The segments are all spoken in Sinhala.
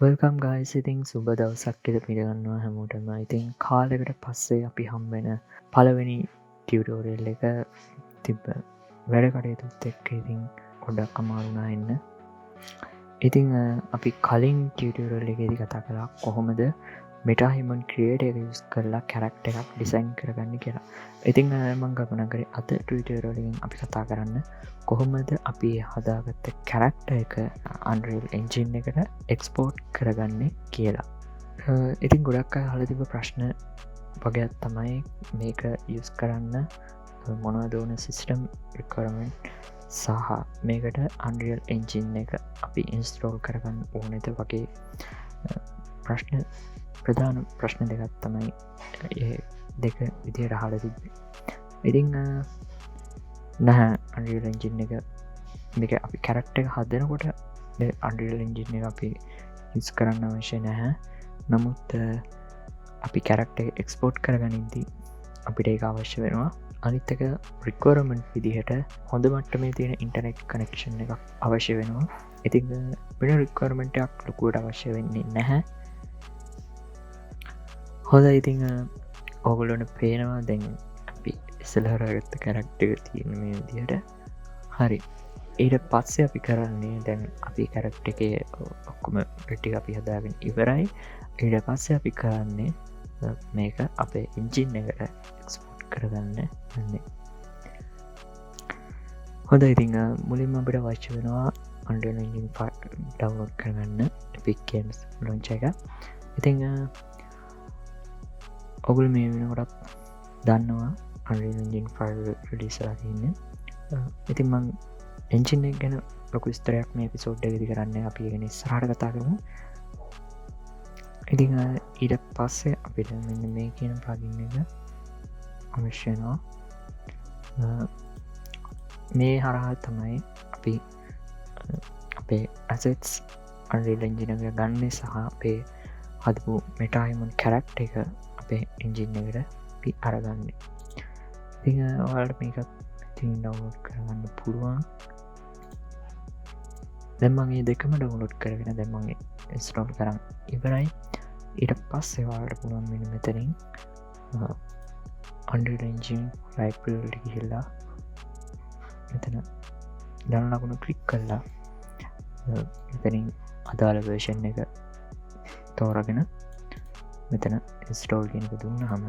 Welcome guys. ඉතින් සුබ දවසක් කියලා පිළිගන්නවා හැමෝටම. ඉතින් කාලෙකට පස්සේ අපි හම්බෙන පළවෙනි ටියුටෝරියල් එක තිබ්බ වැඩ කටයුතුත් එක්ක ඉතින් ගොඩක් අමාරුනා එන්න. ඉතිං අපි කලින් ටියුටෝරියල් එකේදී කතා කළා කොහොමද metahuman creator එක යුස් කරලා කැරක්ට එකක් ඩිසයින් කරගන්න කියලා. ඉතිං මං කල්පනා කරේ අද ටියුටෝරියල් එකෙන් අපි කතා කරන්න කොහොමද අපි හදාගත්ත කැරක්ට එක Unreal Engine එකට එක්ස්පෝර්ට් කරගන්න කියලා. ඉතින් ගොඩක් හල තිබ ප්‍රශ්න වගේත් තමයි මේක යුස් කරන්න මොනවදෝන සිිස්ටම් රිකරමෙන්ට් සහ මේකට Unreal Engine එක අපි ඉන්ස්ට්‍රෝල් කරගන්න ඕනෙත වගේ ප්‍රශ්න ප්‍රධාන ප්‍රශ්න දෙකත් තමයි දෙක විදියට හල තිබේ. ඉතිං නැහැ Unreal Engine එක මේක අපි කැරක්ට එක හදනකොට Unreal Engine එක අපි යුස් කරන්න අවශ්‍ය නැහැ. නමුත් අපි කැරක්ට එක්ස්පෝර්ට් කරගනින්දී අපිට ඒක අවශ්‍ය වෙනවා. අනිත්තක රිකවරමෙන්ට් විදිහට හොඳ මට්ටමේ තියෙන ඉන්ටනෙට් කනෙක්ෂන් එක අවශ්‍ය වෙනවා. ඉතින් වෙන රිකවර්මෙන්ටක් ලොකුවට අවශ්‍ය වෙන්නේ නැහැ. හොඳ ඉතිං ඔගුලොන පේනවා දැන් අපි ඉස්සලහරගත්ත කැරක්ට එක තියෙන මේ විදිහට හරි. ඊට පස්සේ අපි කරන්නේ දැන් අපි කැරක්ට එක ඔක්කොම ටික අපි හදාගෙන ඉවරයි. ඊට පස්සේ අපි කරන්නේ මේක අපේ ඉංජින් එකට එක්ස්පෝට් කරගන්න යන්නේ. හොඳ ඉතිං මුලින්ම අපිට වශ්‍ය වෙනවා Unreal Engine ඩවුන්ලෝඩ් කරගන්න Epic Games ලොන්ච එක. ඉතිං ඔගුල් මේ වෙනකොටත් දන්නවා Unreal Engine 5 රිලීස්ලා තියන්න. ඉතින් මං එන්ජින් එක ගැන ලොකු ස්තරයක් මේ පිසෝඩ් එකදි කරන්න අපි ගෙන ස්රාට කතා කරමු. ඉතිං ඊට පස්සේ අපිට මෙන්න මේ කියන ප්ලගින් එක අවශ්‍යනවා. මේ හරහා තමයි අපි අපේ ඇසෙට්ස් Unreal Engine එක ගන්න සහ අපේ හදපු metahuman කැරක්ට එක අපේ එන්ජින් එකට අපි අරගන්න. ති ඔයාලට මේකත් ඉතින් ඩවුලෝඩ් කරගන්න පුළුවන්. දැම්මගේ දෙකම ඩවුලෝඩ් කරගෙන දැම්මගේ ඉස්ටෝල් කරන්න ඉවරයි. ඊට පස්සේ වාලට පුළුවන් මෙන මෙතනින් Unreal Engine ලයිබ්‍රරි ගිහිල්ලා මෙතන දන ලකුණු ක්ලික් කරලා මෙතනින් අදාළ වර්ෂන් එක තෝරගෙන මෙතන ඉස්ටෝල් කියනක දුන්න හම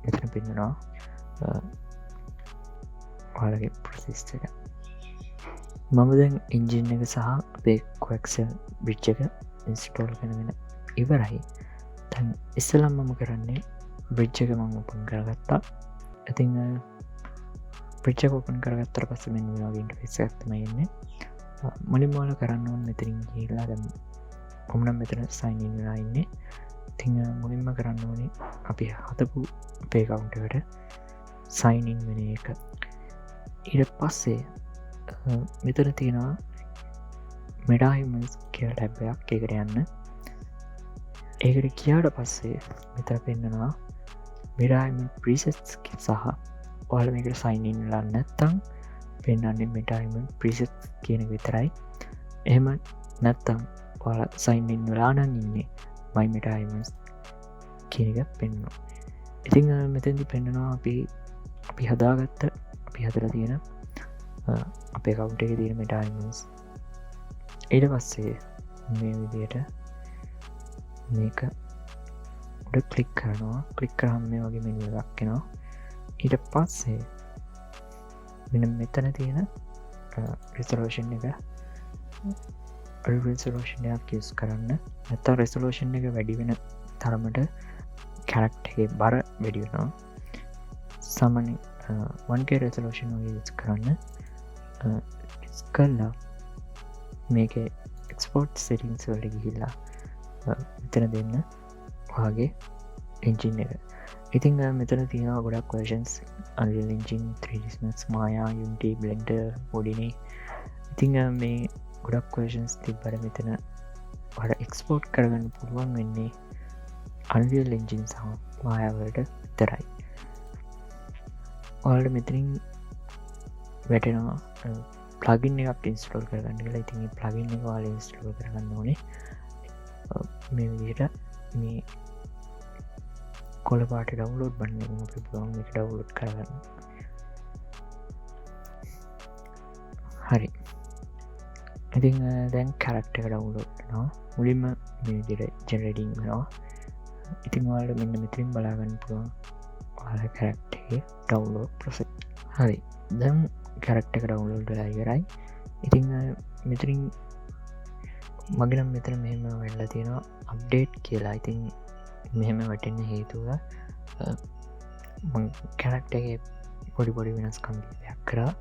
මෙතන පෙන්නවා ඔයාලගේ ප්‍රසිස්ට එක. මම දැන් ඉන්ජින් එක සහ අපේ Quixel බ්‍රිච් එක ඉන්ස්ටෝල් කනගෙන ඉවරයි. තැන් ඉස්සලම් මම කරන්නේ බ්‍රිච් එක මං ඔපන් කරගත්තා. ඉතිං බ්‍රිච් එක ඔපන් කරගත්තර පස්ස මෙන්න වගේට පෙස් ඇත්තම එන්නේ මුලින් මෝල කරන්න ඕන් මෙතරින් කියලා දැම් ඔමනම් මෙතන සයින් වෙලා ඉන්නේ. තිං මුලින්ම කරන්න ඕනේ අපි හතපු පේකවුන්ටකට සයිනින් වෙන එක. ඊට පස්සේ මෙතන තියෙනවා මෙඩාහිමස් කියල් ටැබ්බයක් එකට යන්න. ඒකට කියාට පස්සේ මෙතර පෙන්න්නනවා මෙඩාහිම ප්‍රීසෙට්ස් සහ ඔහල මේකට සයිනින් ලා නැත්තං පෙන්න්නන්නේ මෙටාහිම ප්‍රීසෙට් කියන විතරයි. එහෙම නැත්තං ඔල සයින්ෙන් ලානන් ඉන්නේ මයි මටයිමස් කියනක පෙන්නවා. ඉතිං මෙතැදි පෙන්න්නනවා අපි හදාගත්ත අපි හදර තියෙන අපේ කවුන්ට එක තියෙන මටයිමස්. ඊට පස්සේ මේ විදියට මේක උඩ කලික් කරනවා. කලික් කරහම මේ වගේ මෙනි දක්කෙනවා. ඊට පස්සේ මෙ මෙතන තියෙන රිසලෝෂන් එක රිසලෝෂණයක් යස් කරන්න නැත රෙසලෝෂන් එක වැඩි වෙන තරමට කැරක්ටගේ බර වැඩියනවා. සමන 1K රෙසලෝෂන් යස් කරන්න කල්ලා මේක එක්ස්පෝර්ට් සිටිංස් වලට ගිහිල්ලා මෙතන දෙන්න වගේ එන්ජින් එක. ඉතිං මෙතන තියෙනවා ගොඩක් වර්ෂන්ස් Unreal Engine 3ds මායා Unity Blender පොඩිනේ. ඉතිං මේ ගොඩක් වර්ෂන්ස් තිබ්බර මෙතන වඩ එක්ස්පෝර්ට් කරගන්න පුළුවන් වෙන්නේ Unreal Engine සහ මායාවලට විතරයි. ඔයාලට මෙතනින් වැටෙනවා ප්ලගින් එකක් ඉන්ස්ටෝල් කරගන්න කියලා. ඉතින් ප්ලගින් එක ඔයාලා ඉන්ස්ටෝල් කරගන්න ඕනේ. මේ විදිහට මේ කොළපාට ඩවුලෝඩ් බන්න අපි පුළුවන් එක ඩවුලෝඩ් කරගන්න. හරි ඉතින් දැන් කැරක්ට එක ඩවුලෝඩ්නවා මුලින්ම මේ විදිහට ජෙනරේටින් වෙනවා. ඉතින් ඔයාලට මෙන්න මෙතනින් බලාගන්න පුළුවන් ඔයාලා කැරක්ටරේ ඩවුලෝඩ් ප්‍රොසෙස්. හරි දැන් කැරක්ට එක ඩවුලෝඩ් වෙලා ඉවරයි. ඉතින් මෙතනින් මගනම් මෙතන මෙහෙම වෙලා තියෙනවා අප්ඩේට් කියලා. ඉතින් මෙහෙම වැටෙන්න හේතුව කැරක්ටගේ පොඩි වෙනස්කම් කිහිපයක් කරා.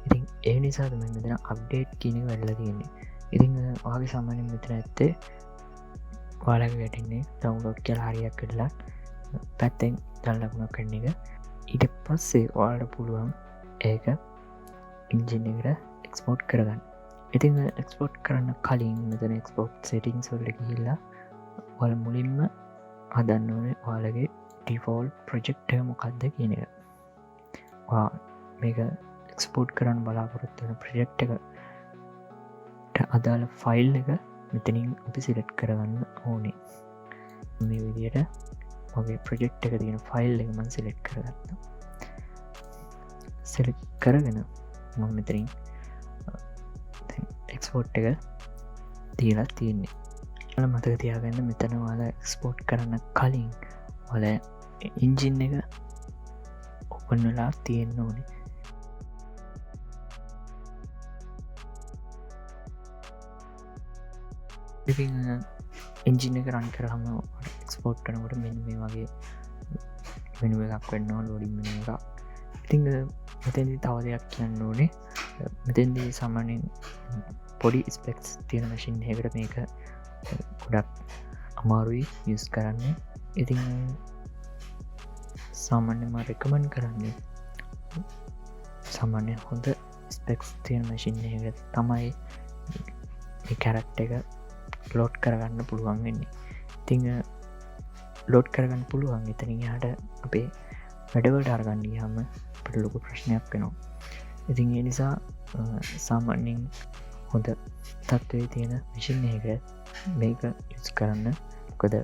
ඉතින් ඒ නිසා තමයි මෙතන අප්ඩේට් කියන එක වෙලා තියෙන්නේ. ඉතින් ඔයාගේ සාමාන්‍යයෙන් මෙතන ඇත්තේ ඔයාලගේ වැටෙන්නේ ඩවුන්ලෝඩ් කියලා හරියක් කරලා පැත්තෙන් දැන් කරන එක. ඊට පස්සේ ඔයාලට පුළුවන් ඒක එන්ජින් එකට එක්ස්පෝර්ට් කරගන්න. ඉතින් එක්ස්පෝර්ට් කරන්න කලින් මෙතන එක්ස්පෝර්ට් සෙටින්ග්ස් වලට ගිහිල්ලා ඔයාලා මුලින්ම හදන්න ඕනේ ඔයාලගේ ඩිෆෝල්ට් ප්‍රොජෙක්ට් එක මොකක්ද කියන එක. ඔයා මේක එක්ස්පෝර්ට් කරන්න බලාපොරොත්තු වෙන ප්‍රොජෙක්ට් එකට අදාළ ෆයිල් එක මෙතනින් අපි සිලෙක්ට් කරගන්න ඕනේ. මේ විදිහට මගේ ප්‍රොජෙක්ට් එක තියෙන ෆයිල් එක මම සිලෙක්ට් කරගත්තා. සිලෙක්ට් කරගෙන මම මෙතනින් එක්ස්පෝර්ට් එක තියලා තියෙන්නේ. ඔයාලා මතක තියාගන්න මෙතන ඔයාලා එක්ස්පෝර්ට් කරන්න කලින් ඔයාලා එන්ජින් එක ඕපන් වෙලා තියෙන්න ඕනේ. ඉතින් එන්ජින් එක රන් කරාම එක්ස්පෝර්ට් කරනකොට මෙන්න මේ වගේ මෙනු එකක් වෙනවා ලෝඩින් මෙනු එකක්. ඉතින් මෙතෙන්දී තව දෙයක් කියන්න ඕනේ. මෙතෙන්දී සාමාන්‍යයෙන් පොඩි ස්පෙක්ස් තියෙන මැෂින් එකකට මේක ගොඩක් අමාරුයි යුස් කරන්න. ඉතින් සාමාන්‍යම රෙකමන්ඩ් කරන්නේ සාමාන්‍ය හොඳ ස්පෙක්ස් තියෙන මැෂින් එකට තමයි මේ කැරක්ටර් එක ලෝඩ් කරගන්න පුළුවන් වෙන්නේ. ඉතින් ලෝඩ් කරගන්න පුළුවන් එතනින් එහාට අපේ වැඩවලට අරගන්න ගියාම අපිට ලොකු ප්‍රශ්නයක් වෙනවා. ඉතින් ඒ නිසා සාමාන්‍යයෙන් හොඳ තත්ත්වයේ තියෙන මැෂින් එක මේක යුස් කරන්න. මොකද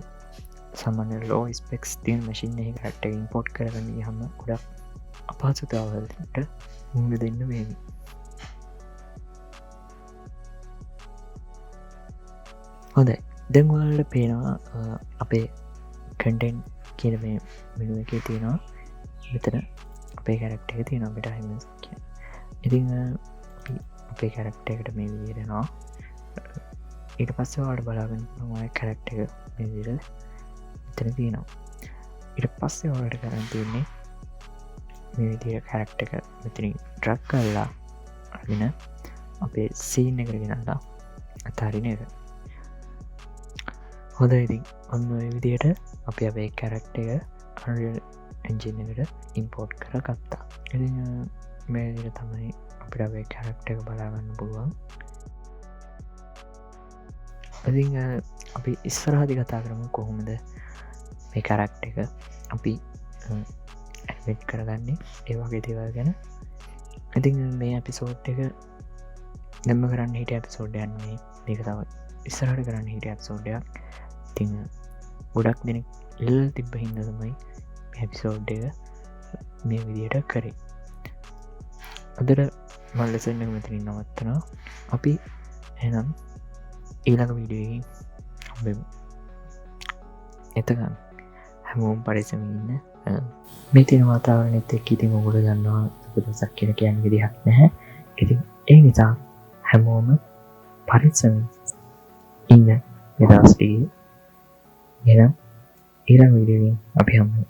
සාමාන්‍ය ලෝ ස්පෙක්ස් තියෙන මැෂින් එකකට ඉම්පෝර්ට් කරගන්න ගියාම ගොඩක් අපහසුතාවලට මුහුණ දෙන්න වේවි. හොඳයි දැන් ඔයාලට පේනවා අපේ කන්ටෙන්ට් කියන මේ මෙනු එකේ තියෙනවා මෙතන අපේ කැරක්ටර් එක තියෙනවා metahuman කියන. ඉතින් අපි අපේ කැරක්ටර් එකට මේ විදිහට එනවා. ඊට පස්සේ ඔයාලට බලාගන්න පුළුවන් ඔය කැරක්ටර් එක මේ විදිහට මෙතන තියෙනවා. ඊට පස්සේ ඔයාලට කරන්න තියෙන්නේ මේ විදිහට කැරක්ටර් එක මෙතනින් ඩ්‍රැග් කරලා අරගෙන අපේ සීන් එකට ගෙනල්ලා අතහරින එක. හොඳයි ඉතින් ඔන්න ඔය විදිහට අපි අපේ කැරක්ටර් එක Unreal Engine එකට ඉම්පෝර්ට් කරගත්තා. ඉතින් මේ විදිහට තමයි අපිට අපේ කැරක්ටර් එක බලාගන්න පුළුවන්. ඉතින් අපි ඉස්සරහදී කතා කරමු කොහොමද මේ කැරක්ටර් එක අපි ඇනිමේට් කරගන්නේ ඒ වගේ දේවල් ගැන. ඉතින් මේ එපිසෝඩ් එක දැම්ම කරන්න හිටිය එපිසෝඩ් එකක් නෙමෙයි. මේක තව ඉස්සරහට කරන්න හිටිය එපිසෝඩ් එකක්. ඉතින් ගොඩක් දෙනෙක් ඉල්ලලා තිබ්බ හින්දා තමයි මේ එපිසෝඩ් එක මේ විදිහට කරේ. අදට මම ලෙසන් එක මෙතනින් නවත්තනවා. අපි එහෙනම් ඊළඟ වීඩියෝ එකකින් හම්බෙමු. එතකන් හැමෝම පරිස්සමින් ඉන්න. මේ තියෙන වාතාවරණයත් එක්ක ඉතින් ඔයගොල්ලෝ දන්නවා සුබදවසක් කියලා කියන්නේ විදිහක් නැහැ. ඉතින් ඒ නිසා හැමෝම පරිස්සමින් ඉන්න මේ දවස් ටිකේ. එහෙනම් ඊළඟ වීඩියෝ එකකින් අපි හම්බෙමු.